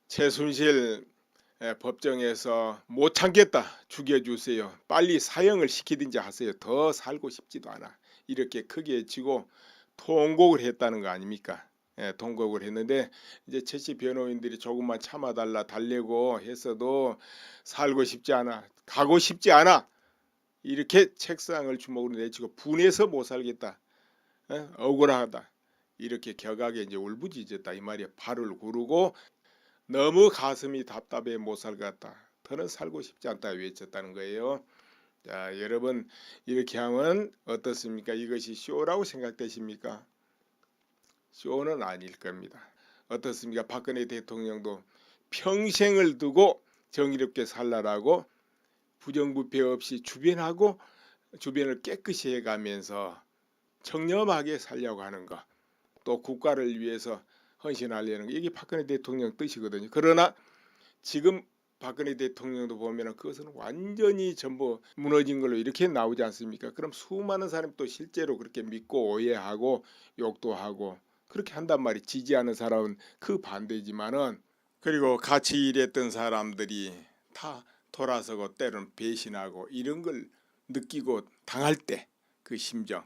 최순실 법정에서 못 참겠다, 죽여주세요, 빨리 사형을 시키든지 하세요, 더 살고 싶지도 않아, 이렇게 크게 외치고 통곡을 했다는 거 아닙니까? 통곡을 했는데 이제 최씨 변호인들이 조금만 참아달라 달래고 했어도 살고 싶지 않아, 가고 싶지 않아, 이렇게 책상을 주먹으로 내치고 분해서 못 살겠다, 억울하다, 이렇게 격하게 이제 울부짖었다 이 말이야. 발을 구르고 너무 가슴이 답답해 못 살겠다, 더는 살고 싶지 않다 외쳤다는 거예요. 자, 여러분, 이렇게 하면 어떻습니까? 이것이 쇼라고 생각되십니까? 쇼는 아닐 겁니다. 어떻습니까? 박근혜 대통령도 평생을 두고 정의롭게 살라라고 부정부패 없이 주변을 깨끗이 해가면서 청렴하게 살려고 하는 거, 또 국가를 위해서 헌신하려는 거, 이게 박근혜 대통령 뜻이거든요. 그러나 지금 박근혜 대통령도 보면 그것은 완전히 전부 무너진 걸로 이렇게 나오지 않습니까? 그럼 수많은 사람이 또 실제로 그렇게 믿고 오해하고 욕도 하고 그렇게 한단 말이, 지지하는 사람은 그 반대지만은, 그리고 같이 일했던 사람들이 다 돌아서고 때로는 배신하고 이런 걸 느끼고 당할 때 그 심정,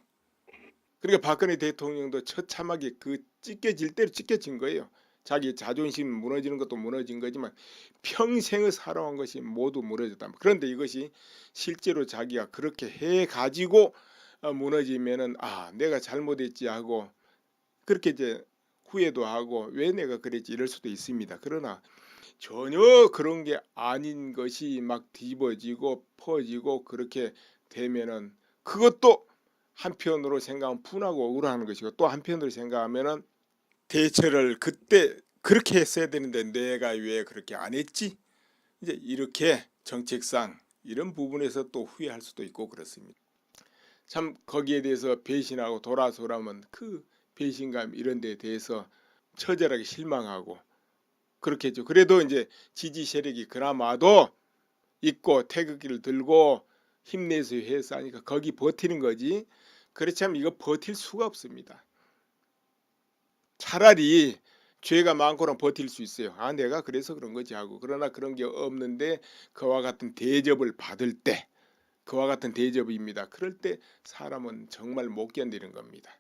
그러니까 박근혜 대통령도 처참하게 그 찢겨질 대로 찢겨진 거예요. 자기 자존심 무너지는 것도 무너진 거지만 평생을 살아온 것이 모두 무너졌다. 그런데 이것이 실제로 자기가 그렇게 해가지고 무너지면은 내가 잘못했지 하고 그렇게 이제 후회도 하고 왜 내가 그랬지 이럴 수도 있습니다. 그러나 전혀 그런 게 아닌 것이 막 뒤집어지고 퍼지고 그렇게 되면은 그것도 한편으로 생각하면 분하고 억울한 것이고, 또 한편으로 생각하면은 대처를 그때 그렇게 했어야 되는데 내가 왜 그렇게 안 했지? 이제 이렇게 정책상 이런 부분에서 또 후회할 수도 있고 그렇습니다. 참 거기에 대해서 배신하고 돌아서라면 그 배신감 이런 데에 대해서 처절하게 실망하고 그렇겠죠. 그래도 이제 지지 세력이 그나마도 있고 태극기를 들고 힘내서 해서 하니까 거기 버티는 거지. 그렇지 않으면 이거 버틸 수가 없습니다. 차라리 죄가 많고는 버틸 수 있어요. 내가 그래서 그런 거지 하고. 그러나 그런 게 없는데 그와 같은 대접을 받을 때, 그와 같은 대접입니다. 그럴 때 사람은 정말 못 견디는 겁니다.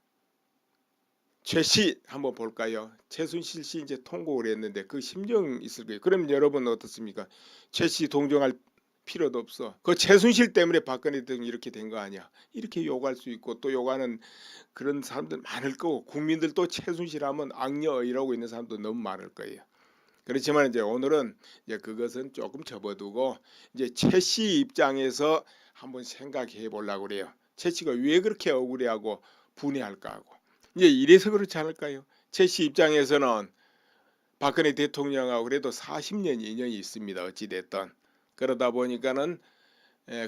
최씨 한번 볼까요? 최순실 씨 이제 통곡을 했는데 그 심정 있을 거예요. 그럼 여러분 어떻습니까? 최씨 동정할 필요도 없어. 그 최순실 때문에 박근혜 대통령이 이렇게 된 거 아니야. 이렇게 욕할 수 있고 또 욕하는 그런 사람들 많을 거고, 국민들도 최순실 하면 악녀 이러고 있는 사람도 너무 많을 거예요. 그렇지만 이제 오늘은 이제 그것은 조금 접어두고 이제 최씨 입장에서 한번 생각해 보려고 그래요. 최씨가 왜 그렇게 억울해하고 분해할까 하고. 이제 이래서 그렇지 않을까요? 최씨 입장에서는 박근혜 대통령하고 그래도 40년 인연이 있습니다. 어찌됐든. 그러다 보니까는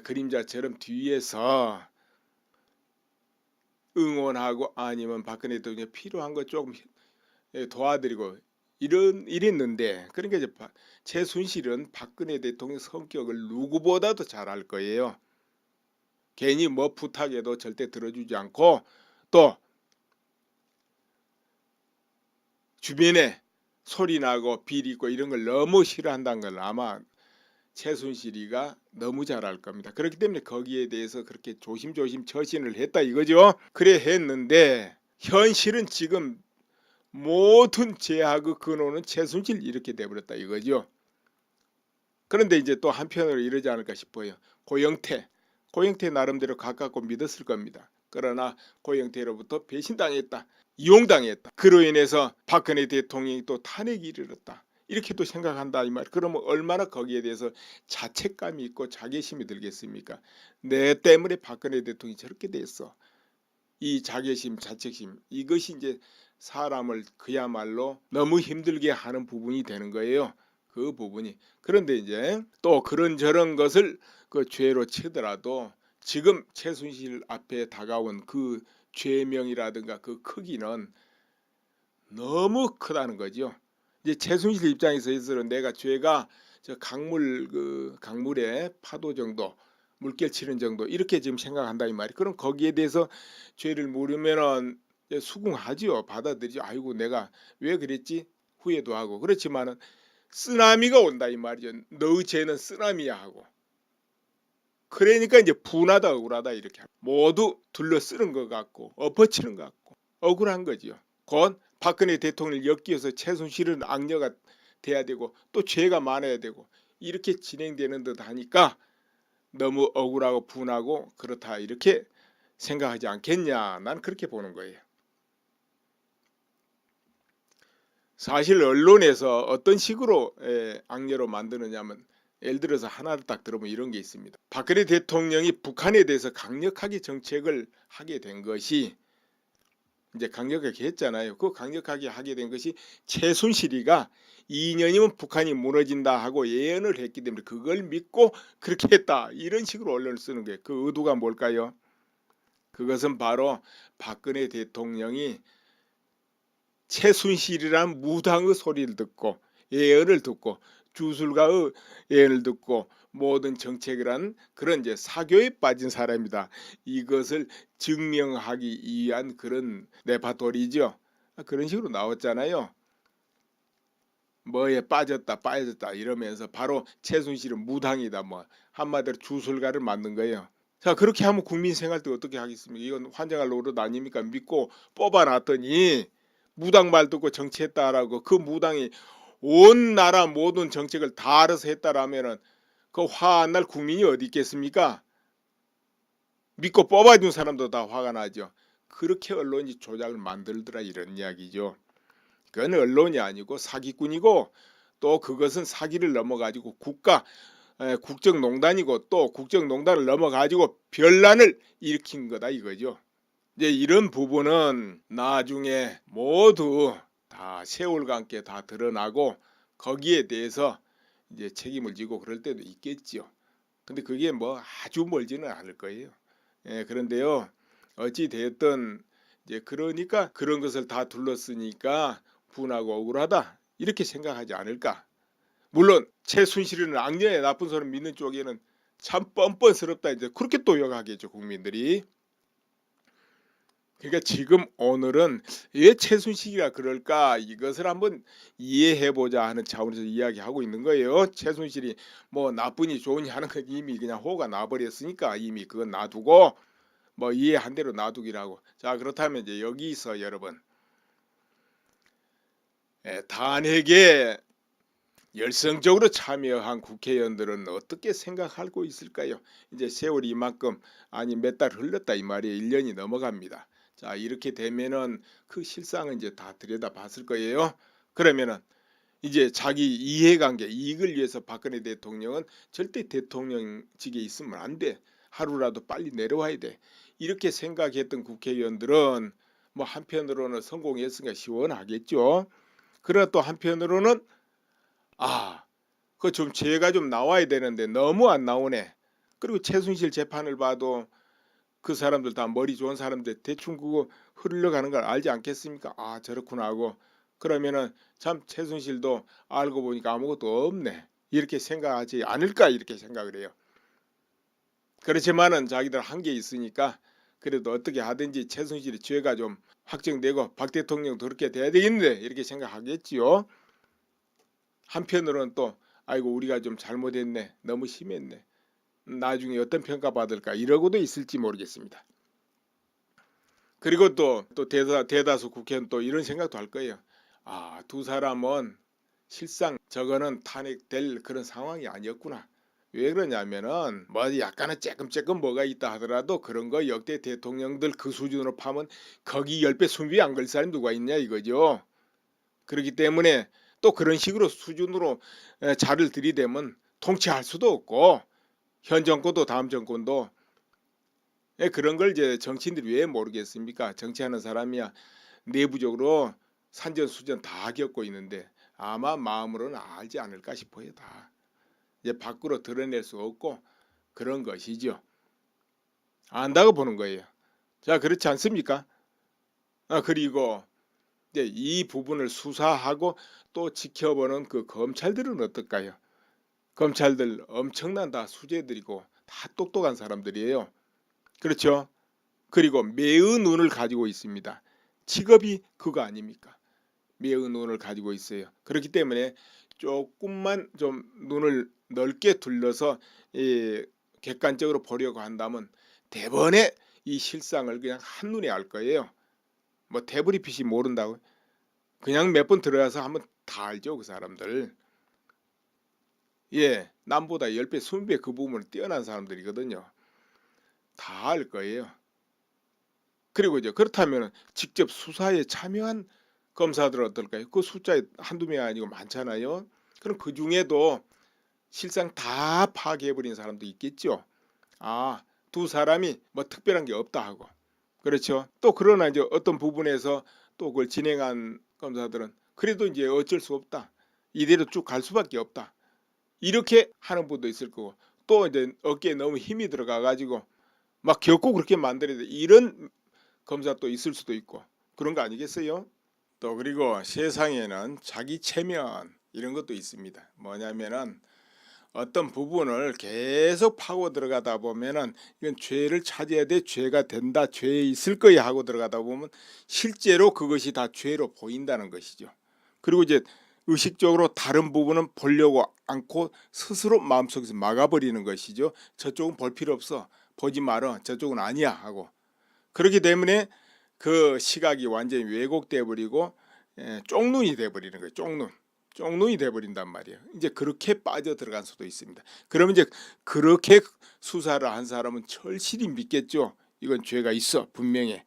그림자처럼 뒤에서 응원하고 아니면 박근혜 대통령이 필요한 거 조금 도와드리고 이랬는데, 그러니까 이제 최순실은 박근혜 대통령 성격을 누구보다도 잘 알 거예요. 괜히 뭐 부탁해도 절대 들어주지 않고 또 주변에 소리나고 비리고 이런 걸 너무 싫어한다는 걸 아마 최순실이가 너무 잘 알 겁니다. 그렇기 때문에 거기에 대해서 그렇게 조심조심 처신을 했다 이거죠. 그래 했는데 현실은 지금 모든 제약의 근원은 최순실 이렇게 돼버렸다 이거죠. 그런데 이제 또 한편으로 이러지 않을까 싶어요. 고영태 나름대로 가깝고 믿었을 겁니다. 그러나 고영태로부터 배신당했다, 이용당했다, 그로 인해서 박근혜 대통령이 또 탄핵이 이르렀다, 이렇게 또 생각한다 이 말. 그러면 얼마나 거기에 대해서 자책감이 있고 자괴심이 들겠습니까? 내 때문에 박근혜 대통령이 저렇게 됐어. 이 자괴심, 자책심, 이것이 이제 사람을 그야말로 너무 힘들게 하는 부분이 되는 거예요. 그 부분이. 그런데 이제 또 그런저런 것을 그 죄로 치더라도 지금 최순실 앞에 다가온 그 죄명이라든가 그 크기는 너무 크다는 거죠. 이제 최순실 입장에서 있어서 내가 죄가 저 강물의 파도 정도, 물결 치는 정도 이렇게 지금 생각한다 이 말이. 그럼 거기에 대해서 죄를 물으면은 수긍하지요, 받아들이죠. 아이고 내가 왜 그랬지 후회도 하고. 그렇지만은 쓰나미가 온다 이 말이죠. 너의 죄는 쓰나미야 하고. 그러니까 이제 분하다 억울하다 이렇게 모두 둘러쓰는 것 같고 엎어치는 것 같고 억울한 거죠. 곧 박근혜 대통령을 엮여서 최순실은 악녀가 돼야 되고 또 죄가 많아야 되고 이렇게 진행되는 듯 하니까 너무 억울하고 분하고 그렇다 이렇게 생각하지 않겠냐. 난 그렇게 보는 거예요. 사실 언론에서 어떤 식으로 악녀로 만드느냐면 예를 들어서 하나를 딱 들어보면 이런 게 있습니다. 박근혜 대통령이 북한에 대해서 강력하게 정책을 하게 된 것이 이제 강력하게 했잖아요. 그 강력하게 하게 된 것이 최순실이가 2년이면 북한이 무너진다 하고 예언을 했기 때문에 그걸 믿고 그렇게 했다. 이런 식으로 언론을 쓰는 거예요. 그 의도가 뭘까요? 그것은 바로 박근혜 대통령이 최순실이란 무당의 소리를 듣고 예언을 듣고 주술가의 예언을 듣고 모든 정책을 한 그런 이제 사교에 빠진 사람이다. 이것을 증명하기 위한 그런 레파토리죠. 그런 식으로 나왔잖아요. 뭐에 빠졌다 이러면서 바로 최순실은 무당이다. 뭐 한마디로 주술가를 만든 거예요. 자, 그렇게 하면 국민 생활 때 어떻게 하겠습니까? 이건 환장할 노릇 아닙니까? 믿고 뽑아놨더니 무당 말 듣고 정치했다라고 그 무당이 온 나라 모든 정책을 다 알아서 했다라면은 그 화 안 날 국민이 어디 있겠습니까? 믿고 뽑아준 사람도 다 화가 나죠. 그렇게 언론이 조작을 만들더라 이런 이야기죠. 그건 언론이 아니고 사기꾼이고 또 그것은 사기를 넘어가지고 국정농단이고 또 국정농단을 넘어가지고 변란을 일으킨 거다 이거죠. 이제 이런 부분은 나중에 모두 다 세월과 함께 다 드러나고 거기에 대해서 이제 책임을 지고 그럴 때도 있겠죠. 근데 그게 뭐 아주 멀지는 않을 거예요. 그런데요. 어찌 됐든 이제 그러니까 그런 것을 다 둘렀으니까 분하고 억울하다 이렇게 생각하지 않을까. 물론 최순실은 악녀의 나쁜 사람 믿는 쪽에는 참 뻔뻔스럽다 이제 그렇게 또 욕하겠죠 국민들이. 그러니까 지금 오늘은 왜 최순실이가 그럴까 이것을 한번 이해해보자 하는 차원에서 이야기하고 있는 거예요. 최순실이 뭐 나쁘니 좋으니 하는 건 이미 그냥 호가 나버렸으니까 이미 그건 놔두고 뭐 이해한 대로 놔두기라고. 자, 그렇다면 이제 여기서 여러분 탄핵에 열성적으로 참여한 국회의원들은 어떻게 생각하고 있을까요? 이제 세월이 이만큼 아니 몇 달 흘렀다 이 말이에요. 1년이 넘어갑니다. 자, 이렇게 되면은 그 실상은 이제 다 들여다봤을 거예요. 그러면은 이제 자기 이해관계 이익을 위해서 박근혜 대통령은 절대 대통령직에 있으면 안 돼. 하루라도 빨리 내려와야 돼. 이렇게 생각했던 국회의원들은 뭐 한편으로는 성공했으니까 시원하겠죠. 그러나 또 한편으로는 그 좀 죄가 좀 나와야 되는데 너무 안 나오네. 그리고 최순실 재판을 봐도 그 사람들 다 머리 좋은 사람들 대충 그거 흘러가는 걸 알지 않겠습니까? 아, 저렇구나 하고 그러면은 참 최순실도 알고 보니까 아무것도 없네. 이렇게 생각하지 않을까 이렇게 생각을 해요. 그렇지만은 자기들 한계 있으니까 그래도 어떻게 하든지 최순실의 죄가 좀 확정되고 박 대통령도 그렇게 돼야 되겠는데 이렇게 생각하겠지요. 한편으로는 또 아이고 우리가 좀 잘못했네. 너무 심했네. 나중에 어떤 평가 받을까 이러고도 있을지 모르겠습니다. 그리고 또 대다수 국회의원 또 이런 생각도 할 거예요. 두 사람은 실상 저거는 탄핵될 그런 상황이 아니었구나. 왜 그러냐면은 뭐 약간은 쬐끔쬐끔 뭐가 있다 하더라도 그런 거 역대 대통령들 그 수준으로 파면 거기 10배 20배 안 걸 사람이 누가 있냐 이거죠. 그렇기 때문에 또 그런 식으로 수준으로 자를 들이대면 통치할 수도 없고 현 정권도 다음 정권도 그런 걸 이제 정치인들이 왜 모르겠습니까? 정치하는 사람이야 내부적으로 산전수전 다 겪고 있는데 아마 마음으로는 알지 않을까 싶어요. 다 이제 밖으로 드러낼 수 없고 그런 것이죠. 안다고 보는 거예요. 자, 그렇지 않습니까? 그리고 이제 이 부분을 수사하고 또 지켜보는 그 검찰들은 어떨까요? 검찰들 엄청난 다 수재들이고 다 똑똑한 사람들이에요. 그렇죠? 그리고 매의 눈을 가지고 있습니다. 직업이 그거 아닙니까? 매의 눈을 가지고 있어요. 그렇기 때문에 조금만 좀 눈을 넓게 둘러서 객관적으로 보려고 한다면 대번에 이 실상을 그냥 한눈에 알 거예요. 뭐 태블릿 모른다고 그냥 몇 번 들어가서 한번 다 알죠, 그 사람들. 예, 남보다 10배, 20배 그 부분을 뛰어난 사람들이거든요. 다 알 거예요. 그리고 이제 그렇다면 직접 수사에 참여한 검사들 어떨까요? 그 숫자에 한두 명이 아니고 많잖아요. 그럼 그 중에도 실상 다 파악해버린 사람도 있겠죠. 아, 두 사람이 뭐 특별한 게 없다 하고. 그렇죠. 또 그러나 이제 어떤 부분에서 또 그걸 진행한 검사들은 그래도 이제 어쩔 수 없다. 이대로 쭉 갈 수밖에 없다. 이렇게 하는 분도 있을 거고 또 이제 어깨에 너무 힘이 들어가 가지고 막 겪고 그렇게 만들어야 돼. 이런 검사 또 있을 수도 있고 그런 거 아니겠어요? 또 그리고 세상에는 자기 체면 이런 것도 있습니다. 뭐냐면은 어떤 부분을 계속 파고 들어가다 보면은 이건 죄를 찾아야 돼, 죄가 된다, 죄에 있을 거야 하고 들어가다 보면 실제로 그것이 다 죄로 보인다는 것이죠. 그리고 이제 의식적으로 다른 부분은 보려고 않고 스스로 마음속에서 막아버리는 것이죠. 저쪽은 볼 필요 없어, 보지 말어, 저쪽은 아니야 하고. 그렇기 때문에 그 시각이 완전히 왜곡돼 버리고 쪽눈이 돼 버리는 거예요. 쪽눈이 돼 버린단 말이에요. 이제 그렇게 빠져 들어간 수도 있습니다. 그러면 이제 그렇게 수사를 한 사람은 절실히 믿겠죠. 이건 죄가 있어, 분명해.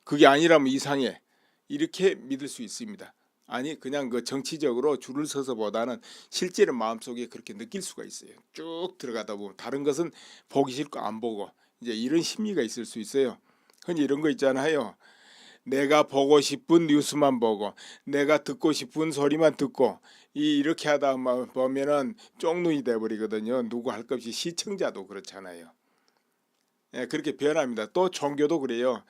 그게 아니라면 이상해. 이렇게 믿을 수 있습니다. 아니 그냥 그 정치적으로 줄을 서서보다는 실제로 마음속에 그렇게 느낄 수가 있어요. 쭉 들어가다 보면 다른 것은 보기 싫고 안 보고 이제 이런 심리가 있을 수 있어요. 흔히 이런 거 있잖아요. 내가 보고 싶은 뉴스만 보고 내가 듣고 싶은 소리만 듣고 이렇게 하다 보면은 쪽눈이 돼버리거든요. 누구 할 것 없이 시청자도 그렇잖아요. 예, 그렇게 변합니다. 또 종교도 그래요.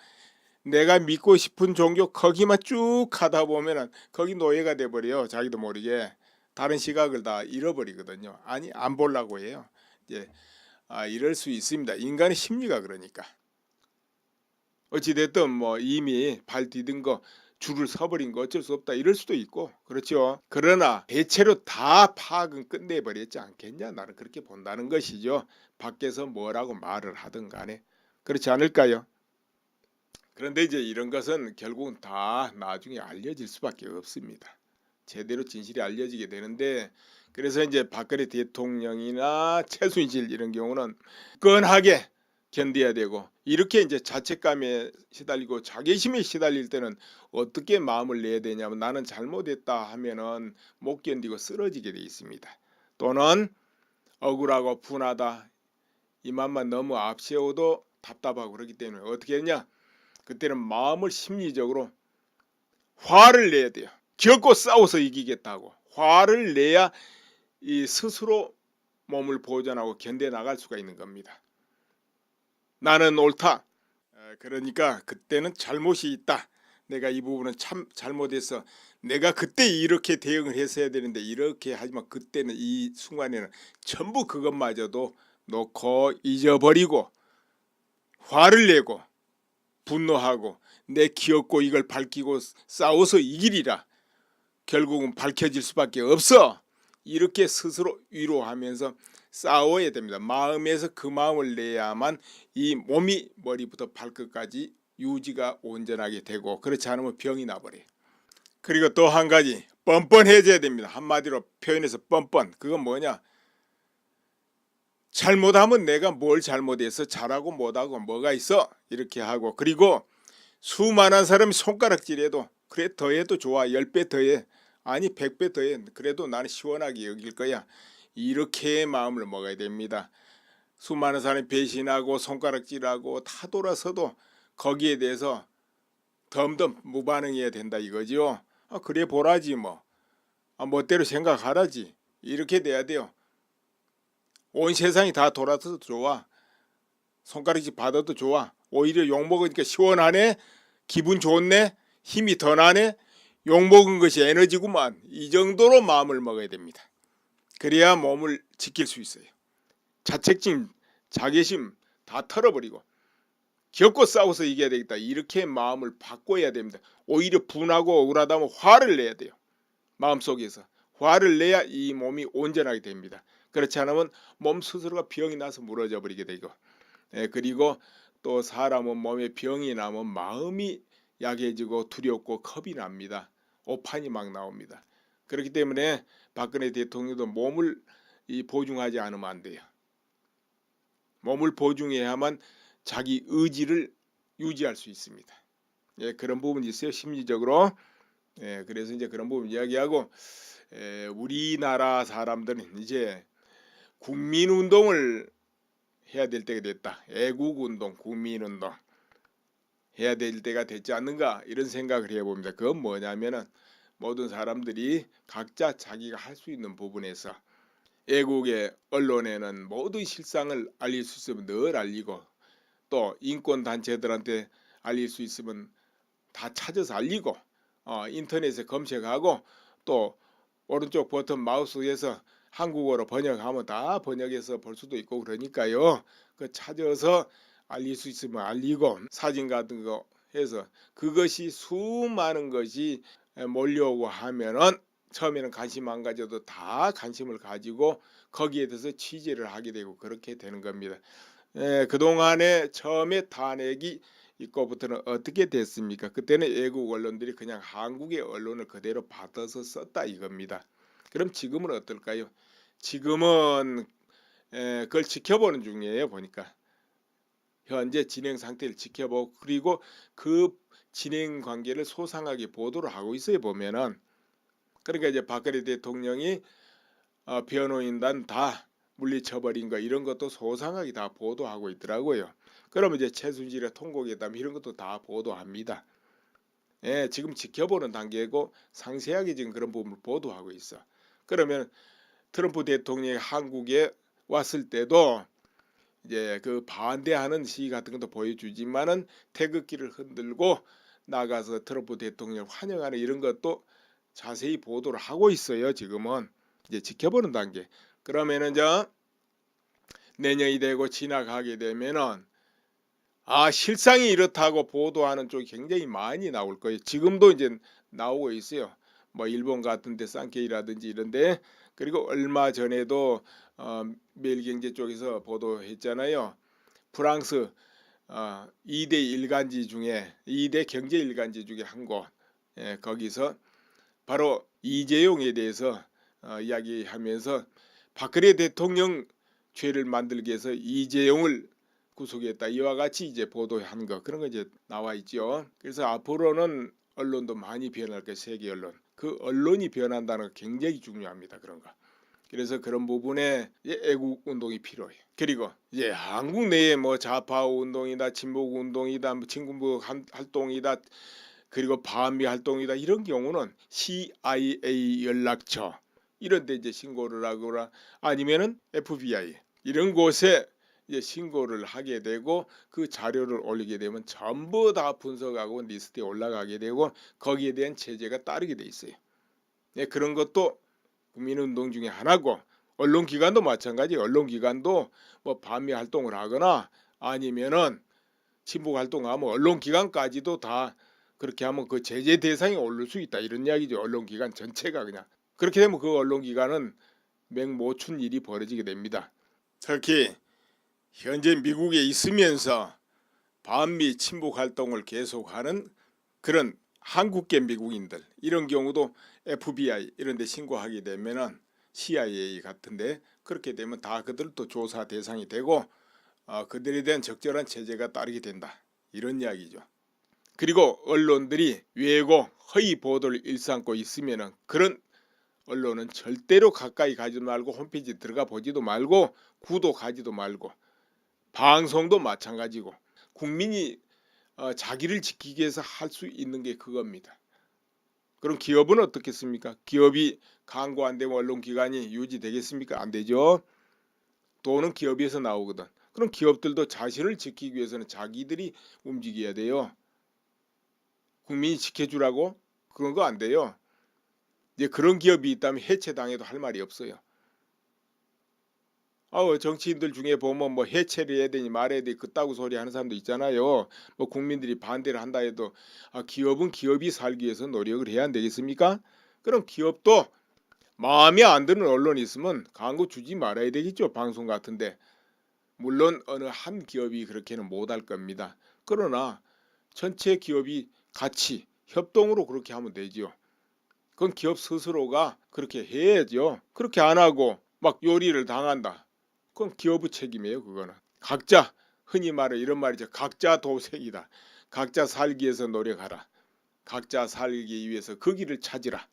내가 믿고 싶은 종교 거기만 쭉 하다 보면은 거기 노예가 돼버려요. 자기도 모르게 다른 시각을 다 잃어버리거든요. 아니 안 보려고 해요. 이제 이럴 수 있습니다. 인간의 심리가 그러니까. 어찌됐든 뭐 이미 발 디딘 거 줄을 서버린 거 어쩔 수 없다 이럴 수도 있고 그렇죠. 그러나 대체로 다 파악은 끝내버렸지 않겠냐 나는 그렇게 본다는 것이죠. 밖에서 뭐라고 말을 하든 간에 그렇지 않을까요? 그런데 이제 이런 것은 결국은 다 나중에 알려질 수밖에 없습니다. 제대로 진실이 알려지게 되는데 그래서 이제 박근혜 대통령이나 최순실 이런 경우는 끈하게 견뎌야 되고 이렇게 이제 자책감에 시달리고 자괴심에 시달릴 때는 어떻게 마음을 내야 되냐면 나는 잘못했다 하면은 못 견디고 쓰러지게 돼 있습니다. 또는 억울하고 분하다 이맘만 너무 앞세워도 답답하고 그렇기 때문에 어떻게 했냐 그때는 마음을 심리적으로 화를 내야 돼요. 겪고 싸워서 이기겠다고 화를 내야 이 스스로 몸을 보존하고 견뎌 나갈 수가 있는 겁니다. 나는 옳다. 그러니까 그때는 잘못이 있다. 내가 이 부분은 참 잘못해서 내가 그때 이렇게 대응을 했어야 되는데 이렇게 하지만 그때는 이 순간에는 전부 그것마저도 놓고 잊어버리고 화를 내고 분노하고 내 기억고 이걸 밝히고 싸워서 이기리라. 결국은 밝혀질 수밖에 없어. 이렇게 스스로 위로하면서 싸워야 됩니다. 마음에서 그 마음을 내야만 이 몸이 머리부터 발끝까지 유지가 온전하게 되고 그렇지 않으면 병이 나버려요. 그리고 또 한 가지 뻔뻔해져야 됩니다. 한마디로 표현해서 뻔뻔. 그건 뭐냐? 잘못하면 내가 뭘 잘못해서 잘하고 못하고 뭐가 있어? 이렇게 하고 그리고 수많은 사람이 손가락질해도 그래 더해도 좋아 10배 더해 아니 100배 더해 그래도 나는 시원하게 여길 거야 이렇게 마음을 먹어야 됩니다. 수많은 사람이 배신하고 손가락질하고 다 돌아서도 거기에 대해서 덤덤 무반응해야 된다 이거죠. 그래 보라지 뭐 멋대로 생각하라지 이렇게 돼야 돼요. 온 세상이 다 돌아서도 좋아. 손가락질 받아도 좋아. 오히려 욕먹으니까 시원하네. 기분 좋네. 힘이 더 나네. 욕먹은 것이 에너지구만. 이 정도로 마음을 먹어야 됩니다. 그래야 몸을 지킬 수 있어요. 자책심, 자괴심 다 털어버리고 겪고 싸워서 이겨야 되겠다. 이렇게 마음을 바꿔야 됩니다. 오히려 분하고 억울하다면 화를 내야 돼요. 마음속에서. 화를 내야 이 몸이 온전하게 됩니다. 그렇지 않으면 몸 스스로가 병이 나서 무너져 버리게 되고, 그리고 또 사람은 몸에 병이 나면 마음이 약해지고 두렵고 겁이 납니다. 오판이 막 나옵니다. 그렇기 때문에 박근혜 대통령도 몸을 보증하지 않으면 안 돼요. 몸을 보증해야만 자기 의지를 유지할 수 있습니다. 그런 부분이 있어요. 심리적으로. 그래서 이제 그런 부분 이야기하고, 우리나라 사람들은 이제 국민운동을 해야 될 때가 됐다. 애국운동, 국민운동 해야 될 때가 됐지 않는가, 이런 생각을 해봅니다. 그건 뭐냐면은 모든 사람들이 각자 자기가 할 수 있는 부분에서 애국의 언론에는 모든 실상을 알릴 수 있으면 늘 알리고, 또 인권단체들한테 알릴 수 있으면 다 찾아서 알리고, 인터넷에 검색하고, 또 오른쪽 버튼 마우스에서 한국어로 번역하면 다 번역해서 볼 수도 있고, 그러니까요. 그 찾아서 알릴 수 있으면 알리고, 사진 같은 거 해서 그것이 수많은 것이 몰려오고 하면은 처음에는 관심 안 가져도 다 관심을 가지고 거기에 대해서 취재를 하게 되고 그렇게 되는 겁니다. 그동안에 처음에 탄핵이 있고부터는 어떻게 됐습니까? 그때는 외국 언론들이 그냥 한국의 언론을 그대로 받아서 썼다 이겁니다. 그럼 지금은 어떨까요? 지금은 그걸 지켜보는 중이에요. 보니까 현재 진행 상태를 지켜보고, 그리고 그 진행 관계를 소상하게 보도를 하고 있어요. 보면은 그러니까 이제 박근혜 대통령이 변호인단 다 물리쳐버린 거, 이런 것도 소상하게 다 보도하고 있더라고요. 그러면 이제 최순실의 통곡회담 이런 것도 다 보도합니다. 지금 지켜보는 단계고 상세하게 지금 그런 부분을 보도하고 있어. 그러면 트럼프 대통령이 한국에 왔을 때도 이제 그 반대하는 시위 같은 것도 보여주지만은 태극기를 흔들고 나가서 트럼프 대통령을 환영하는 이런 것도 자세히 보도를 하고 있어요. 지금은 이제 지켜보는 단계. 그러면은 내년이 되고 지나가게 되면은 실상이 이렇다고 보도하는 쪽이 굉장히 많이 나올 거예요. 지금도 이제 나오고 있어요. 뭐 일본 같은 데 쌍케이라든지 이런데, 그리고 얼마 전에도 매일경제 쪽에서 보도했잖아요. 프랑스 2대 일간지 중에 2대 경제 일간지 중에 한 곳, 거기서 바로 이재용에 대해서 이야기하면서 박근혜 대통령 죄를 만들기 위해서 이재용을 구속했다, 이와 같이 이제 보도한 거, 그런 거 이제 나와 있죠. 그래서 앞으로는 언론도 많이 변할 거예요. 세계 언론. 그 언론이 변한다는 거 굉장히 중요합니다. 그런 거. 그래서 그런 부분에 애국 운동이 필요해요. 그리고 이제 한국 내에 뭐 좌파 운동이다, 친북 운동이다, 뭐 친군부 활동이다, 그리고 반미 활동이다, 이런 경우는 CIA 연락처 이런 데 이제 신고를 하거나 아니면은 FBI 이런 곳에 이제 신고를 하게 되고, 그 자료를 올리게 되면 전부 다 분석하고 리스트에 올라가게 되고 거기에 대한 제재가 따르게 돼 있어요. 그런 것도 국민운동 중에 하나고, 언론기관도 마찬가지. 언론기관도 뭐 반미 활동을 하거나 아니면은 친북 활동하면 언론기관까지도 다 그렇게 하면 그 제재 대상에 오를 수 있다, 이런 이야기죠. 언론기관 전체가 그냥. 그렇게 되면 그 언론기관은 맹모춘 일이 벌어지게 됩니다. 특히 현재 미국에 있으면서 반미 친북 활동을 계속하는 그런 한국계 미국인들, 이런 경우도 FBI 이런 데 신고하게 되면은 CIA 같은데, 그렇게 되면 다 그들도 조사 대상이 되고 그들에 대한 적절한 제재가 따르게 된다, 이런 이야기죠. 그리고 언론들이 왜곡 허위 보도를 일삼고 있으면은 그런 언론은 절대로 가까이 가지 말고 홈페이지 들어가 보지도 말고 구독하지도 말고, 방송도 마찬가지고, 국민이 자기를 지키기 위해서 할 수 있는 게 그겁니다. 그럼 기업은 어떻겠습니까? 기업이 광고 안 되면 언론기관이 유지되겠습니까? 안 되죠. 돈은 기업에서 나오거든. 그럼 기업들도 자신을 지키기 위해서는 자기들이 움직여야 돼요. 국민이 지켜주라고? 그런 거 안 돼요. 이제 그런 기업이 있다면 해체당해도 할 말이 없어요. 정치인들 중에 보면 뭐 해체를 해야 되니 말해야 되니 그따구 소리 하는 사람도 있잖아요. 뭐 국민들이 반대를 한다 해도 기업은 기업이 살기 위해서 노력을 해야 안 되겠습니까? 그럼 기업도 마음에 안 드는 언론이 있으면 광고 주지 말아야 되겠죠. 방송 같은데. 물론 어느 한 기업이 그렇게는 못할 겁니다. 그러나 전체 기업이 같이 협동으로 그렇게 하면 되지요. 그건 기업 스스로가 그렇게 해야죠. 그렇게 안 하고 막 요리를 당한다. 그건 기업의 책임이에요. 그거는. 각자 흔히 말해 이런 말이죠. 각자 도생이다. 각자 살기 위해서 노력하라. 각자 살기 위해서 그 길을 찾으라.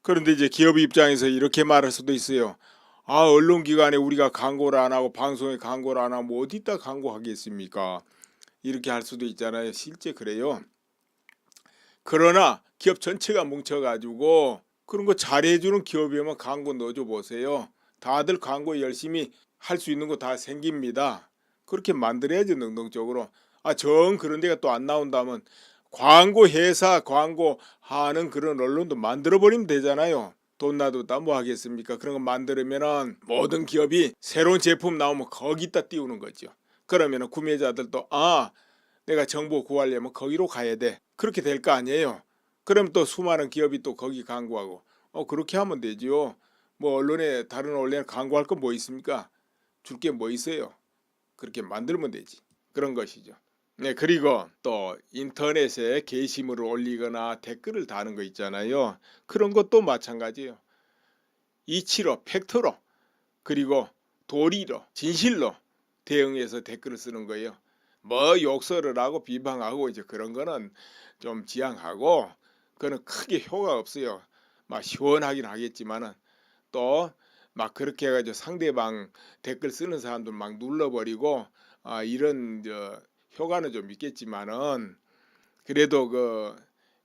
그런데 이제 기업 입장에서 이렇게 말할 수도 있어요. 아, 언론기관에 우리가 광고를 안 하고 방송에 광고를 안 하고 뭐 어디다 광고하겠습니까? 이렇게 할 수도 있잖아요. 실제 그래요. 그러나 기업 전체가 뭉쳐가지고 그런 거 잘해주는 기업이면 광고 넣어줘 보세요. 다들 광고 열심히 할 수 있는 거 다 생깁니다. 그렇게 만들어야지 능동적으로. 아, 정 그런 데가 또 안 나온다면 광고 회사 광고하는 그런 언론도 만들어버리면 되잖아요. 돈 놔두다 뭐 하겠습니까? 그런 거 만들면은 모든 기업이 새로운 제품 나오면 거기다 띄우는 거죠. 그러면은 구매자들도 아, 내가 정보 구하려면 거기로 가야 돼. 그렇게 될 거 아니에요. 그럼 또 수많은 기업이 또 거기 광고하고 그렇게 하면 되지요. 뭐 언론에 다른 언론에 광고할 거 뭐 있습니까? 줄 게 뭐 있어요. 그렇게 만들면 되지. 그런 것이죠. 네, 그리고 또 인터넷에 게시물을 올리거나 댓글을 다는 거 있잖아요. 그런 것도 마찬가지예요. 이치로, 팩트로, 그리고 도리로, 진실로 대응해서 댓글을 쓰는 거예요. 뭐 욕설을 하고 비방하고 이제 그런 거는 좀 지양하고 그거는 크게 효과가 없어요. 막 시원하긴 하겠지만은 또 막 그렇게 해가지고 상대방 댓글 쓰는 사람들 막 눌러버리고 이런 효과는 좀 있겠지만은 그래도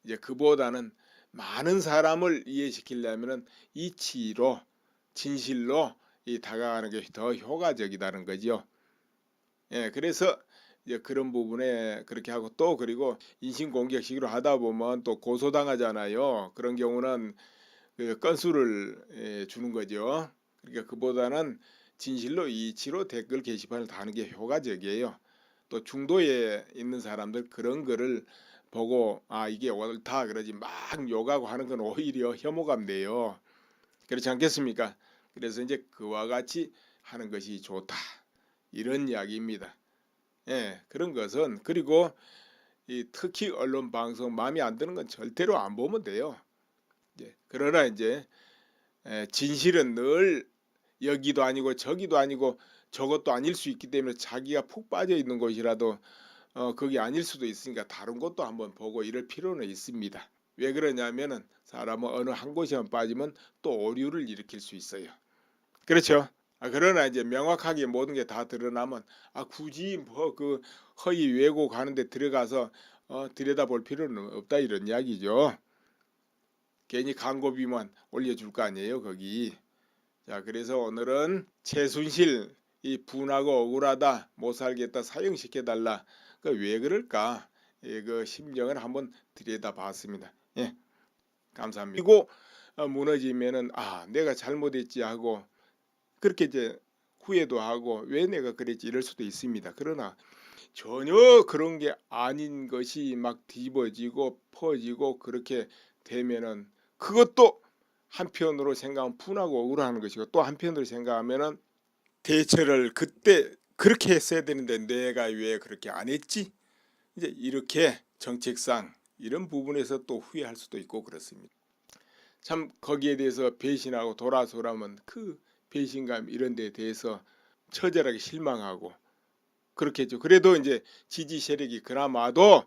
이제 그보다는 많은 사람을 이해시키려면은 이치로 진실로 다가가는 게 더 효과적이다는 거죠. 예, 그래서 이제 그런 부분에 그렇게 하고 또 그리고 인신공격식으로 하다 보면 또 고소당하잖아요. 그런 경우는 그 건수를 주는 거죠. 그러니까 그보다는 진실로 이치로 댓글 게시판을 다는 게 효과적이에요. 또 중도에 있는 사람들 그런 거를 보고 이게 옳다 그러지 막 욕하고 하는 건 오히려 혐오감 내요. 그렇지 않겠습니까? 그래서 이제 그와 같이 하는 것이 좋다. 이런 이야기입니다. 예, 그런 것은 그리고 특히 언론 방송 마음에 안 드는 건 절대로 안 보면 돼요. 그러나 이제 진실은 늘 여기도 아니고 저기도 아니고 저것도 아닐 수 있기 때문에 자기가 푹 빠져 있는 곳이라도 그게 아닐 수도 있으니까 다른 곳도 한번 보고 이럴 필요는 있습니다. 왜 그러냐면은 사람은 어느 한 곳에만 빠지면 또 오류를 일으킬 수 있어요. 그렇죠. 그러나 이제 명확하게 모든 게 다 드러나면 굳이 뭐 그 허위 왜곡 하는데 들어가서 들여다볼 필요는 없다 이런 이야기죠. 괜히 광고비만 올려줄 거 아니에요 거기. 자, 그래서 오늘은 최순실 분하고 억울하다 못 살겠다 사형시켜달라 왜 그럴까 그 심정을 한번 들여다봤습니다. 예, 감사합니다. 그리고 무너지면은 내가 잘못했지 하고 그렇게 이제 후회도 하고 왜 내가 그랬지 이럴 수도 있습니다. 그러나 전혀 그런 게 아닌 것이 막 뒤집어지고 퍼지고 그렇게 되면은 그것도 한편으로 생각하면 분하고 억울하는 것이고 또 한편으로 생각하면은 대처를 그때 그렇게 했어야 되는데 내가 왜 그렇게 안 했지? 이제 이렇게 정책상 이런 부분에서 또 후회할 수도 있고 그렇습니다. 참 거기에 대해서 배신하고 돌아서라면 그 배신감 이런 데에 대해서 처절하게 실망하고 그렇겠죠. 그래도 이제 지지 세력이 그나마도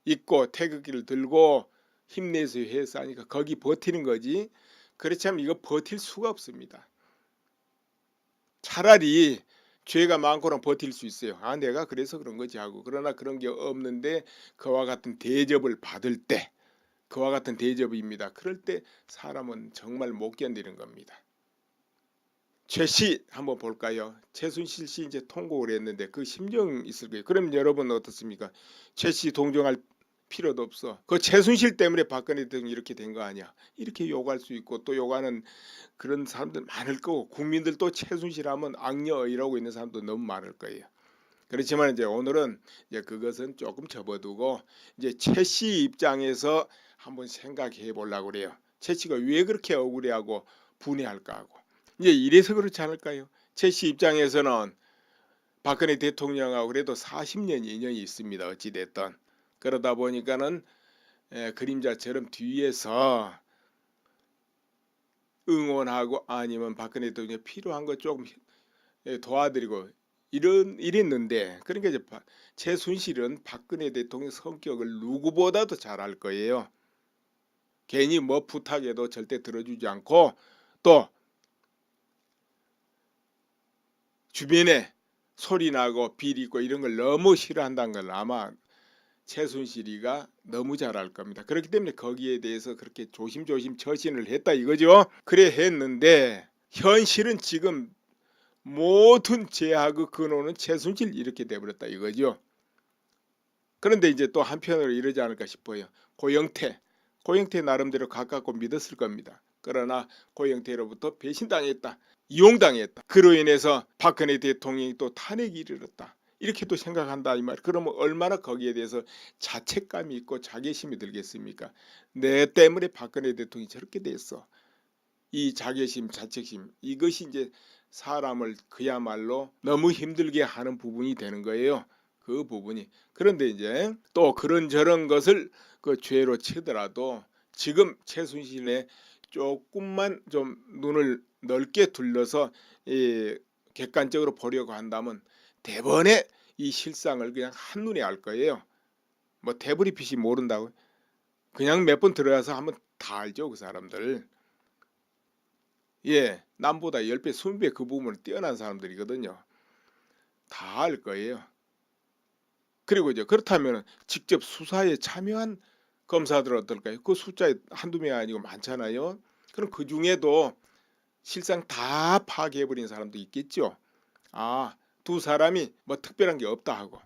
있고 태극기를 들고 힘내서 해서 하니까 거기 버티는 거지. 그렇지 않으면 이거 버틸 수가 없습니다. 차라리 죄가 많고는 버틸 수 있어요. 내가 그래서 그런 거지 하고. 그러나 그런 게 없는데 그와 같은 대접을 받을 때 그와 같은 대접입니다. 그럴 때 사람은 정말 못 견디는 겁니다. 최씨 한번 볼까요? 최순실 씨 이제 통곡을 했는데 그 심정 있을 거예요. 그럼 여러분 어떻습니까? 최씨 동정할 필요도 없어. 그 최순실 때문에 박근혜 대통령이 이렇게 된 거 아니야. 이렇게 욕할 수 있고 또 욕하는 그런 사람들 많을 거고 국민들도 최순실 하면 악녀 이러고 있는 사람도 너무 많을 거예요. 그렇지만 이제 오늘은 이제 그것은 조금 접어두고 이제 최씨 입장에서 한번 생각해 보려고 그래요. 최 씨가 왜 그렇게 억울해하고 분해할까 하고. 이제 이래서 그렇지 않을까요? 최 씨 입장에서는 박근혜 대통령하고 그래도 40년 인연이 있습니다. 어찌 됐든. 그러다 보니까는 그림자처럼 뒤에서 응원하고 아니면 박근혜 대통령이 필요한 거 조금 도와드리고 이랬는데, 그러니까 이제 최순실은 박근혜 대통령 성격을 누구보다도 잘 알 거예요. 괜히 뭐 부탁해도 절대 들어주지 않고 또 주변에 소리 나고 비리 있고 이런 걸 너무 싫어한다는 걸 아마 최순실이가 너무 잘 알 겁니다. 그렇기 때문에 거기에 대해서 그렇게 조심조심 처신을 했다 이거죠. 그래 했는데 현실은 지금 모든 제약의 근원은 최순실 이렇게 돼버렸다 이거죠. 그런데 이제 또 한편으로 이러지 않을까 싶어요. 고영태 나름대로 가깝고 믿었을 겁니다. 그러나 고영태로부터 배신당했다, 이용당했다. 그로 인해서 박근혜 대통령이 또 탄핵이 이르렀다, 이렇게 또 생각한다 이 말. 그러면 얼마나 거기에 대해서 자책감이 있고 자괴심이 들겠습니까? 내 때문에 박근혜 대통령이 저렇게 됐어. 이 자괴심, 자책심, 이것이 이제 사람을 그야말로 너무 힘들게 하는 부분이 되는 거예요. 그 부분이. 그런데 이제 또 그런저런 것을 그 죄로 치더라도 지금 최순실의 조금만 좀 눈을 넓게 둘러서 객관적으로 보려고 한다면 대번에 이 실상을 그냥 한눈에 알 거예요. 뭐 태블릿 모른다고? 그냥 몇 번 들어가서 한번 다 알죠, 그 사람들. 예, 남보다 10배, 20배 그 부분을 뛰어난 사람들이거든요. 다 알 거예요. 그리고 이제 그렇다면 직접 수사에 참여한 검사들 어떨까요? 그 숫자에 한두 명이 아니고 많잖아요. 그럼 그 중에도 실상 다 파악해버린 사람도 있겠죠. 아, 두 사람이 뭐 특별한 게 없다 하고.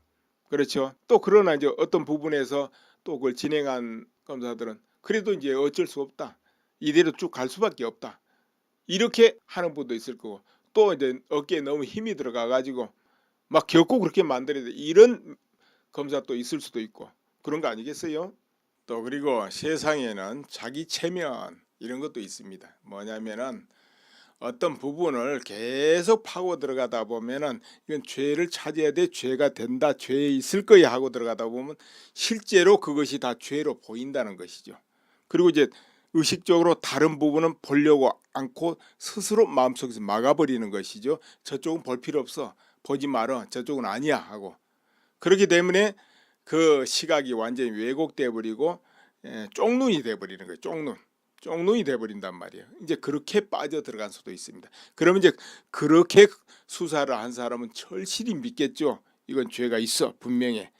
그렇죠. 또 그러나 이제 어떤 부분에서 또 그걸 진행한 검사들은 그래도 이제 어쩔 수 없다, 이대로 쭉 갈 수밖에 없다, 이렇게 하는 분도 있을 거고, 또 이제 어깨에 너무 힘이 들어가 가지고 막 겪고 그렇게 만들어야 돼, 이런 검사 또 있을 수도 있고, 그런 거 아니겠어요? 또 그리고 세상에는 자기 체면 이런 것도 있습니다. 뭐냐면은 어떤 부분을 계속 파고 들어가다 보면은 이건 죄를 찾아야 돼, 죄가 된다, 죄에 있을 거야 하고 들어가다 보면 실제로 그것이 다 죄로 보인다는 것이죠. 그리고 이제 의식적으로 다른 부분은 보려고 않고 스스로 마음속에서 막아버리는 것이죠. 저쪽은 볼 필요 없어, 보지 말어, 저쪽은 아니야 하고. 그렇기 때문에 그 시각이 완전히 왜곡돼 버리고 쪽눈이 돼 버리는 거예요. 쪽눈이 돼 버린단 말이에요. 이제 그렇게 빠져 들어간 수도 있습니다. 그러면 이제 그렇게 수사를 한 사람은 절실히 믿겠죠. 이건 죄가 있어, 분명해.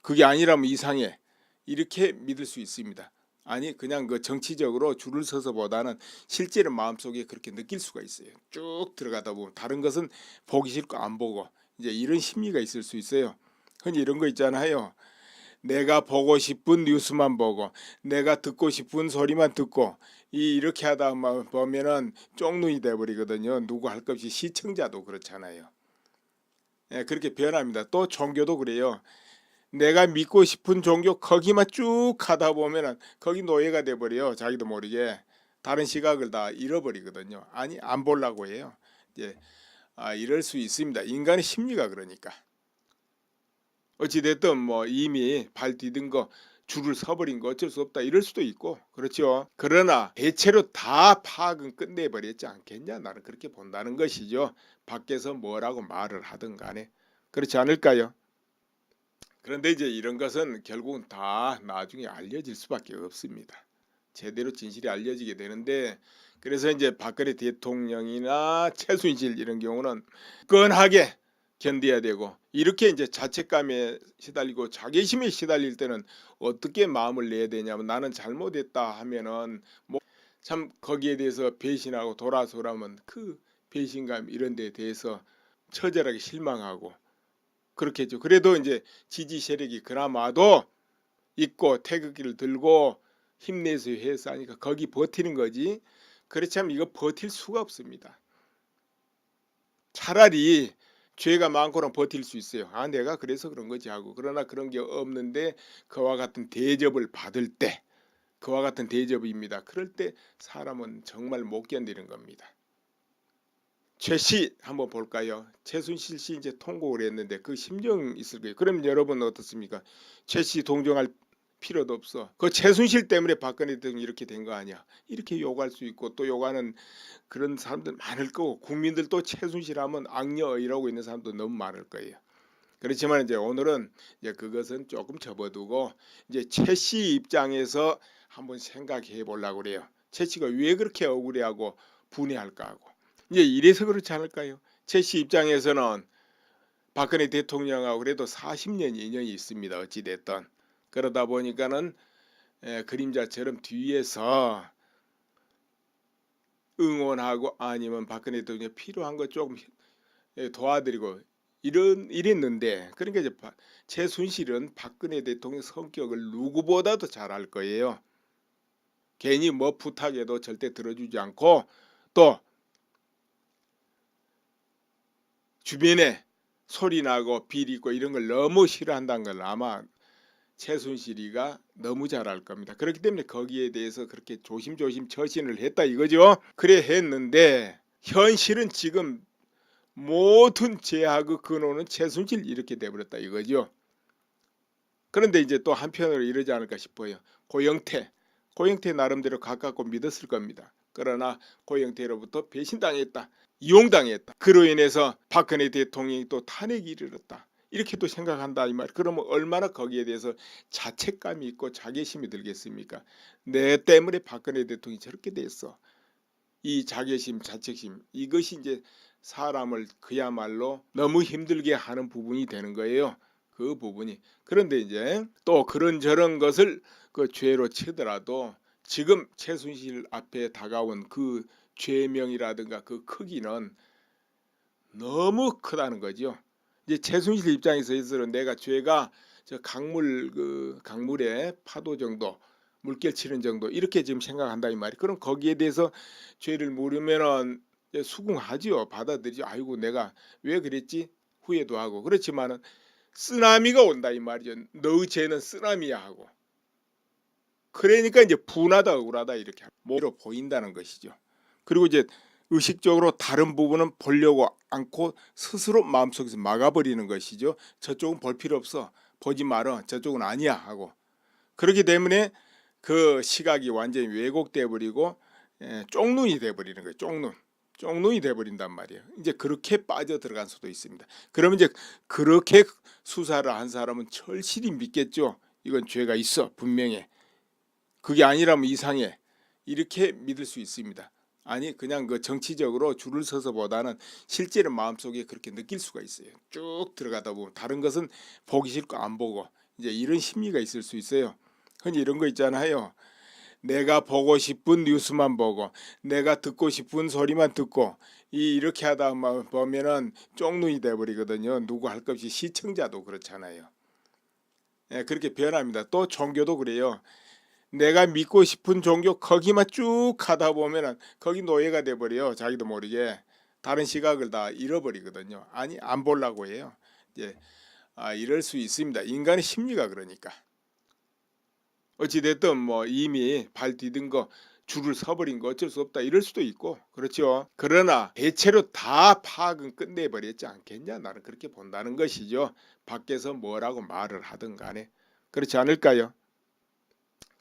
그게 아니라면 이상해, 이렇게 믿을 수 있습니다. 아니 그냥 그 정치적으로 줄을 서서보다는 실제로 마음속에 그렇게 느낄 수가 있어요. 쭉 들어가다 보면 다른 것은 보기 싫고 안 보고 이제 이런 심리가 있을 수 있어요. 흔히 이런 거 있잖아요. 내가 보고 싶은 뉴스만 보고 내가 듣고 싶은 소리만 듣고 이렇게 하다 보면은 쪽눈이 돼버리거든요. 누구 할 것 없이 시청자도 그렇잖아요. 예, 그렇게 변합니다. 또 종교도 그래요. 내가 믿고 싶은 종교 거기만 쭉 하다 보면은 거기 노예가 돼버려요. 자기도 모르게 다른 시각을 다 잃어버리거든요. 아니 안 보려고 해요. 이제 이럴 수 있습니다. 인간의 심리가 그러니까. 어찌됐든 뭐 이미 발 디딘 거, 줄을 서버린 거 어쩔 수 없다 이럴 수도 있고, 그렇죠. 그러나 대체로 다 파악은 끝내버렸지 않겠냐, 나는 그렇게 본다는 것이죠. 밖에서 뭐라고 말을 하든 간에 그렇지 않을까요? 그런데 이제 이런 것은 결국은 다 나중에 알려질 수밖에 없습니다. 제대로 진실이 알려지게 되는데, 그래서 이제 박근혜 대통령이나 최순실 이런 경우는 끈하게 견뎌야 되고, 이렇게 이제 자책감에 시달리고 자괴심에 시달릴 때는 어떻게 마음을 내야 되냐면, 나는 잘못했다 하면은 뭐 참 거기에 대해서 배신하고 돌아서라면 그 배신감 이런 데에 대해서 처절하게 실망하고 그렇겠죠. 그래도 이제 지지 세력이 그나마도 있고 태극기를 들고 힘내서 해서 하니까 거기 버티는 거지. 그렇지 않으면 이거 버틸 수가 없습니다. 차라리 죄가 많고는 버틸 수 있어요. 아 내가 그래서 그런 거지 하고. 그러나 그런 게 없는데 그와 같은 대접을 받을 때 그와 같은 대접입니다. 그럴 때 사람은 정말 못 견디는 겁니다. 최씨 한번 볼까요? 최순실 씨 이제 통곡을 했는데 그 심정 있을 거예요. 그럼 여러분 어떻습니까? 최씨 동정할 필요도 없어. 그 최순실 때문에 박근혜 대통령이 이렇게 된 거 아니야. 이렇게 욕할 수 있고 또 욕하는 그런 사람들 많을 거고 국민들도 최순실 하면 악녀 이러고 있는 사람도 너무 많을 거예요. 그렇지만 이제 오늘은 이제 그것은 조금 접어두고 이제 최씨 입장에서 한번 생각해 보려고 그래요. 최씨가 왜 그렇게 억울해하고 분해할까 하고. 이제 이래서 그렇지 않을까요? 최씨 입장에서는 박근혜 대통령하고 그래도 40년 인연이 있습니다. 어찌됐든. 그러다 보니까는 그림자처럼 뒤에서 응원하고 아니면 박근혜 대통령이 필요한 거 조금 도와드리고 이랬는데 그러니까 이제 최순실은 박근혜 대통령 성격을 누구보다도 잘 알 거예요. 괜히 뭐 부탁해도 절대 들어주지 않고 또 주변에 소리 나고 비리 있고 이런 걸 너무 싫어한다는 걸 아마 최순실이가 너무 잘 알 겁니다. 그렇기 때문에 거기에 대해서 그렇게 조심조심 처신을 했다 이거죠. 그래 했는데 현실은 지금 모든 제약의 근원은 최순실 이렇게 돼버렸다 이거죠. 그런데 이제 또 한편으로 이러지 않을까 싶어요. 고영태 나름대로 가깝고 믿었을 겁니다. 그러나 고영태로부터 배신당했다. 이용당했다. 그로 인해서 박근혜 대통령이 또 탄핵이 이르렀다. 이렇게 또 생각한다 이 말. 그러면 얼마나 거기에 대해서 자책감이 있고 자괴심이 들겠습니까? 내 때문에 박근혜 대통령이 저렇게 됐어. 이 자괴심, 자책심 이것이 이제 사람을 그야말로 너무 힘들게 하는 부분이 되는 거예요. 그 부분이. 그런데 이제 또 그런저런 것을 그 죄로 치더라도 지금 최순실 앞에 다가온 그 죄명이라든가 그 크기는 너무 크다는 거죠. 이제 최순실 입장에서는 내가 죄가 저 강물의 파도 정도 물결 치는 정도 이렇게 지금 생각한다 이 말이. 그럼 거기에 대해서 죄를 물으면은 수긍하지요. 받아들이죠. 아이고 내가 왜 그랬지 후회도 하고. 그렇지만은 쓰나미가 온다 이 말이죠. 너의 죄는 쓰나미야 하고. 그러니까 이제 분하다 억울하다 이렇게 뭐로 보인다는 것이죠. 그리고 이제 의식적으로 다른 부분은 보려고 않고 스스로 마음속에서 막아버리는 것이죠. 저쪽은 볼 필요 없어. 보지 말어. 저쪽은 아니야 하고. 그렇기 때문에 그 시각이 완전히 왜곡돼 버리고 쪽눈이 돼 버리는 거예요. 쪽눈이 돼 버린단 말이에요. 이제 그렇게 빠져 들어간 수도 있습니다. 그러면 이제 그렇게 수사를 한 사람은 절실히 믿겠죠. 이건 죄가 있어 분명해. 그게 아니라면 이상해. 이렇게 믿을 수 있습니다. 아니 그냥 그 정치적으로 줄을 서서보다는 실제로 마음속에 그렇게 느낄 수가 있어요. 쭉 들어가다 보면 다른 것은 보기 싫고 안 보고 이제 이런 심리가 있을 수 있어요. 흔히 이런 거 있잖아요. 내가 보고 싶은 뉴스만 보고 내가 듣고 싶은 소리만 듣고 이렇게 하다 보면은 쪽눈이 돼버리거든요. 누구 할 것 없이 시청자도 그렇잖아요. 그렇게 변합니다. 또 종교도 그래요. 내가 믿고 싶은 종교 거기만 쭉 가다 보면은 거기 노예가 돼버려요. 자기도 모르게 다른 시각을 다 잃어버리거든요. 아니 안 보려고 해요. 이제 이럴 수 있습니다. 인간의 심리가 그러니까. 어찌됐든 뭐 이미 발 디딘 거 줄을 서버린 거 어쩔 수 없다 이럴 수도 있고 그렇죠. 그러나 대체로 다 파악은 끝내버렸지 않겠냐 나는 그렇게 본다는 것이죠. 밖에서 뭐라고 말을 하든 간에 그렇지 않을까요?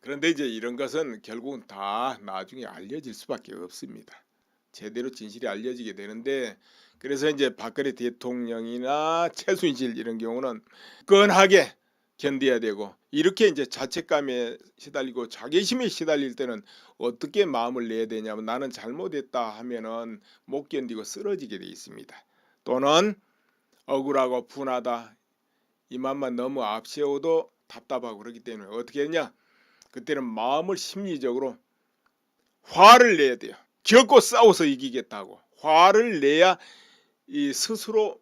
그런데 이제 이런 것은 결국은 다 나중에 알려질 수밖에 없습니다. 제대로 진실이 알려지게 되는데 그래서 이제 박근혜 대통령이나 최순실 이런 경우는 끈하게 견뎌야 되고 이렇게 이제 자책감에 시달리고 자괴심에 시달릴 때는 어떻게 마음을 내야 되냐면 나는 잘못했다 하면은 못 견디고 쓰러지게 돼 있습니다. 또는 억울하고 분하다 이맘만 너무 앞세워도 답답하고 그렇기 때문에 어떻게 했냐 그때는 마음을 심리적으로 화를 내야 돼요. 겪고 싸워서 이기겠다고 화를 내야 이 스스로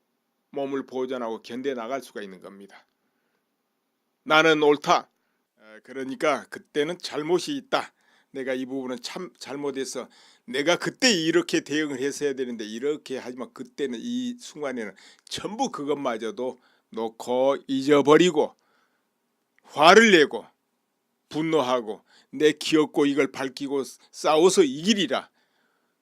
몸을 보존하고 견뎌 나갈 수가 있는 겁니다. 나는 옳다. 그러니까 그때는 잘못이 있다. 내가 이 부분은 참 잘못해서 내가 그때 이렇게 대응을 했어야 되는데 이렇게 하지만 그때는 이 순간에는 전부 그것마저도 놓고 잊어버리고 화를 내고 분노하고 내 기었고 이걸 밝히고 싸워서 이기리라.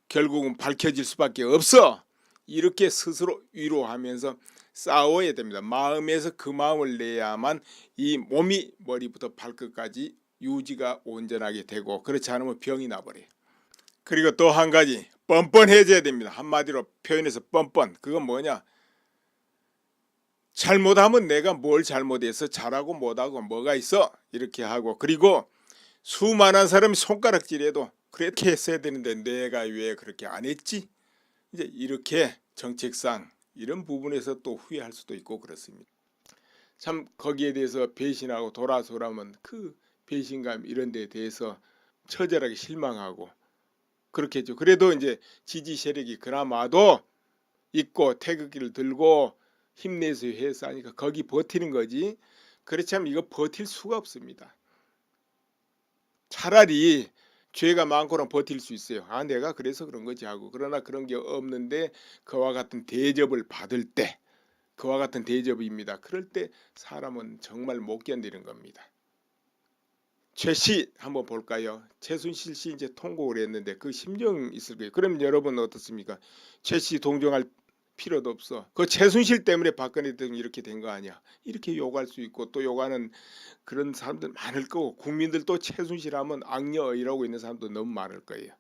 결국은 밝혀질 수밖에 없어. 이렇게 스스로 위로하면서 싸워야 됩니다. 마음에서 그 마음을 내야만 이 몸이 머리부터 발끝까지 유지가 온전하게 되고, 그렇지 않으면 병이 나버려요. 그리고 또 한 가지, 뻔뻔해져야 됩니다. 한마디로 표현해서 뻔뻔. 그건 뭐냐? 잘못하면 내가 뭘 잘못해서 잘하고 못하고 뭐가 있어? 이렇게 하고, 그리고 수많은 사람이 손가락질해도 그렇게 했어야 되는데 내가 왜 그렇게 안 했지? 이제 이렇게 정책상 이런 부분에서 또 후회할 수도 있고 그렇습니다. 참 거기에 대해서 배신하고 돌아서라면 그 배신감 이런 데에 대해서 처절하게 실망하고 그렇겠죠. 그래도 이제 지지 세력이 그나마도 있고 태극기를 들고 힘내서 해서 하니까 거기 버티는 거지. 그렇지 않으면 이거 버틸 수가 없습니다. 차라리 죄가 많고는 버틸 수 있어요. 아, 내가 그래서 그런 거지 하고. 그러나 그런 게 없는데 그와 같은 대접을 받을 때, 그와 같은 대접입니다. 그럴 때 사람은 정말 못 견디는 겁니다. 최씨 한번 볼까요? 최순실 씨 이제 통곡을 했는데 그 심정 있을 거예요. 그럼 여러분 어떻습니까? 최씨 동정할 필요도 없어. 그 최순실 때문에 박근혜 대통령이 이렇게 된 거 아니야. 이렇게 욕할 수 있고 또 욕하는 그런 사람들 많을 거고, 국민들도 최순실 하면 악녀 이러고 있는 사람도 너무 많을 거예요.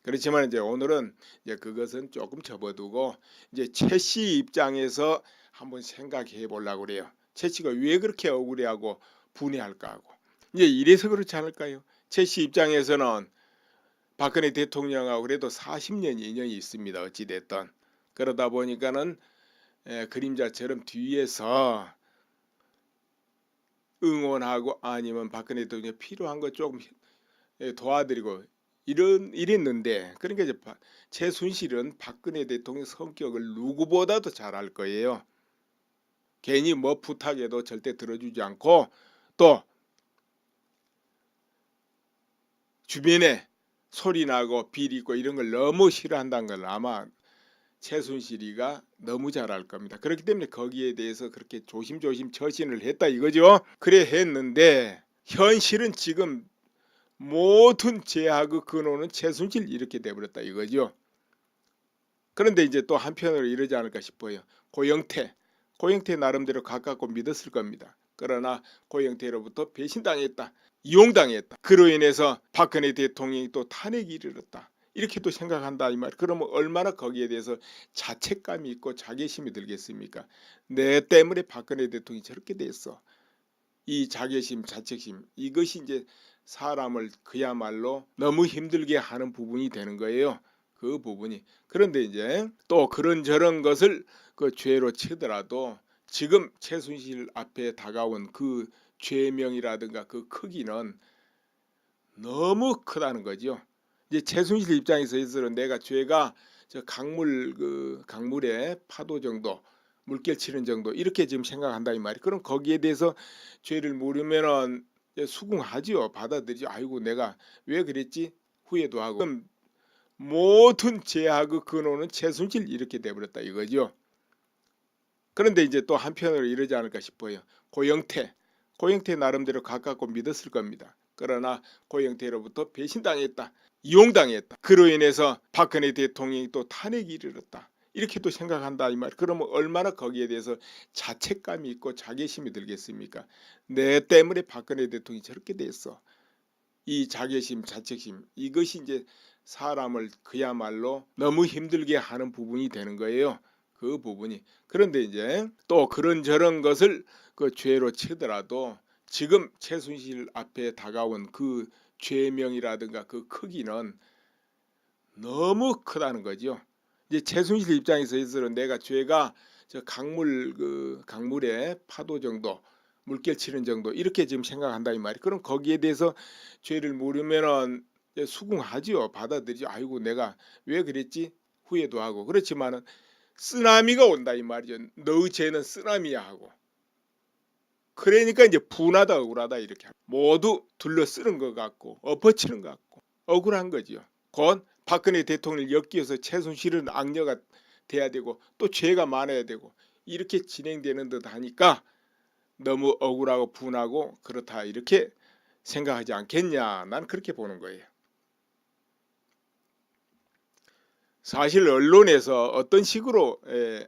그렇지만 이제 오늘은 이제 그것은 조금 접어두고 이제 최 씨 입장에서 한번 생각해 보려고 그래요. 최 씨가 왜 그렇게 억울해하고 분해할까 하고. 이제 이래서 그렇지 않을까요? 최 씨 입장에서는 박근혜 대통령하고 그래도 40년 인연이 있습니다. 어찌 됐든. 그러다 보니까는 그림자처럼 뒤에서 응원하고 아니면 박근혜 대통령이 필요한 거 조금 도와드리고 이랬는데, 그러니까 이제 최순실은 박근혜 대통령 성격을 누구보다도 잘 알 거예요. 괜히 뭐 부탁해도 절대 들어주지 않고 또 주변에 소리 나고 비리 있고 이런 걸 너무 싫어한다는 걸 아마 최순실이가 너무 잘 알 겁니다. 그렇기 때문에 거기에 대해서 그렇게 조심조심 처신을 했다 이거죠. 그래 했는데 현실은 지금 모든 제약의 근원은 최순실 이렇게 돼버렸다 이거죠. 그런데 이제 또 한편으로 이러지 않을까 싶어요. 고영태 나름대로 가깝고 믿었을 겁니다. 그러나 고영태로부터 배신당했다, 이용당했다. 그로 인해서 박근혜 대통령이 또 탄핵이 이르렀다, 이렇게 또 생각한다 이 말. 그러면 얼마나 거기에 대해서 자책감이 있고 자괴심이 들겠습니까? 내 때문에 박근혜 대통령이 저렇게 됐어. 이 자괴심, 자책심, 이것이 이제 사람을 그야말로 너무 힘들게 하는 부분이 되는 거예요. 그 부분이. 그런데 이제 또 그런저런 것을 그 죄로 치더라도 지금 최순실 앞에 다가온 그 죄명이라든가 그 크기는 너무 크다는 거죠. 이제 최순실 입장에서는 내가 죄가 저 강물의 파도 정도, 물결 치는 정도 이렇게 지금 생각한다 이 말이. 그럼 거기에 대해서 죄를 물으면은 수긍하지요. 받아들이죠. 아이고 내가 왜 그랬지? 후회도 하고. 그럼 모든 죄악의 근원은 최순실 이렇게 돼버렸다 이거죠. 그런데 이제 또 한편으로 이러지 않을까 싶어요. 고영태 나름대로 가깝고 믿었을 겁니다. 그러나 고영태로부터 배신당했다, 이용당했다. 그로 인해서 박근혜 대통령이 또 탄핵이 이르렀다, 이렇게 또 생각한다 이 말. 그러면 얼마나 거기에 대해서 자책감이 있고 자괴심이 들겠습니까? 내 때문에 박근혜 대통령이 저렇게 됐어. 이 자괴심, 자책심, 이것이 이제 사람을 그야말로 너무 힘들게 하는 부분이 되는 거예요. 그 부분이. 그런데 이제 또 그런저런 것을 그 죄로 치더라도 지금 최순실 앞에 다가온 그 죄명이라든가 그 크기는 너무 크다는 거죠. 이제 최순실 입장에서는 내가 죄가 저 강물의 파도 정도, 물결 치는 정도 이렇게 지금 생각한다 이 말이. 그럼 거기에 대해서 죄를 물으면은 수긍하지요. 받아들이죠. 아이고 내가 왜 그랬지? 후회도 하고. 그렇지만은 쓰나미가 온다 이 말이죠. 너의 죄는 쓰나미야 하고. 그러니까 이제 분하다 억울하다 이렇게 모두 둘러쓰는 것 같고 엎어치는 것 같고 억울한 거죠. 곧 박근혜 대통령을 엮여서 최순실은 악녀가 돼야 되고 또 죄가 많아야 되고 이렇게 진행되는 듯 하니까 너무 억울하고 분하고 그렇다 이렇게 생각하지 않겠냐. 난 그렇게 보는 거예요. 사실 언론에서 어떤 식으로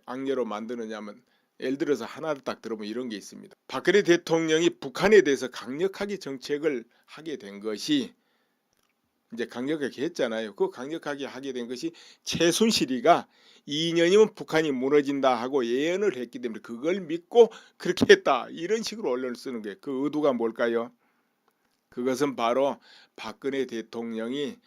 악녀로 만드느냐면 예를 들어서 하나를 딱 들어보면 이런 게 있습니다. 박근혜 대통령이 북한에 대해서 강력하게 정책을 하게 된 것이 이제 강력하게 했잖아요. 그 강력하게 하게 된 것이 최순실이가 2년이면 북한이 무너진다 하고 예언을 했기 때문에 그걸 믿고 그렇게 했다. 이런 식으로 언론을 쓰는 거예요. 그 의도가 뭘까요? 그것은 바로 박근혜 대통령이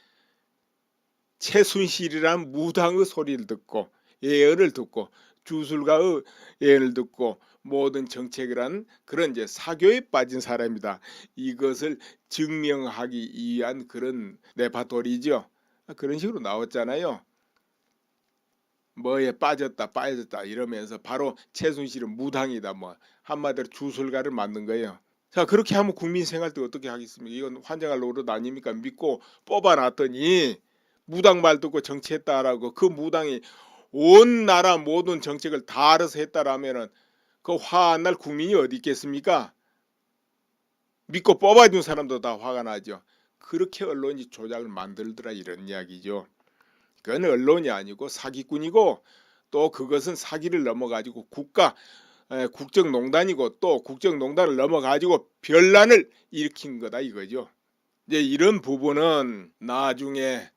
최순실이란 무당의 소리를 듣고 예언을 듣고 주술가의 예언을 듣고 모든 정책을 한 그런 이제 사교에 빠진 사람이다. 이것을 증명하기 위한 그런 레파토리죠. 그런 식으로 나왔잖아요. 뭐에 빠졌다 이러면서 바로 최순실은 무당이다. 뭐 한마디로 주술가를 만든 거예요. 자, 그렇게 하면 국민 생활 때 어떻게 하겠습니까? 이건 환장할 노릇 아닙니까? 믿고 뽑아놨더니 무당 말 듣고 정치했다라고 그 무당이 온 나라 모든 정책을 다 알아서 했다라면은 그 화한 날 국민이 어디 있겠습니까? 믿고 뽑아준 사람도 다 화가 나죠. 그렇게 언론이 조작을 만들더라 이런 이야기죠. 그건 언론이 아니고 사기꾼이고 또 그것은 사기를 넘어가지고 국정농단이고 또 국정농단을 넘어가지고 변란을 일으킨 거다 이거죠. 이제 이런 부분은 나중에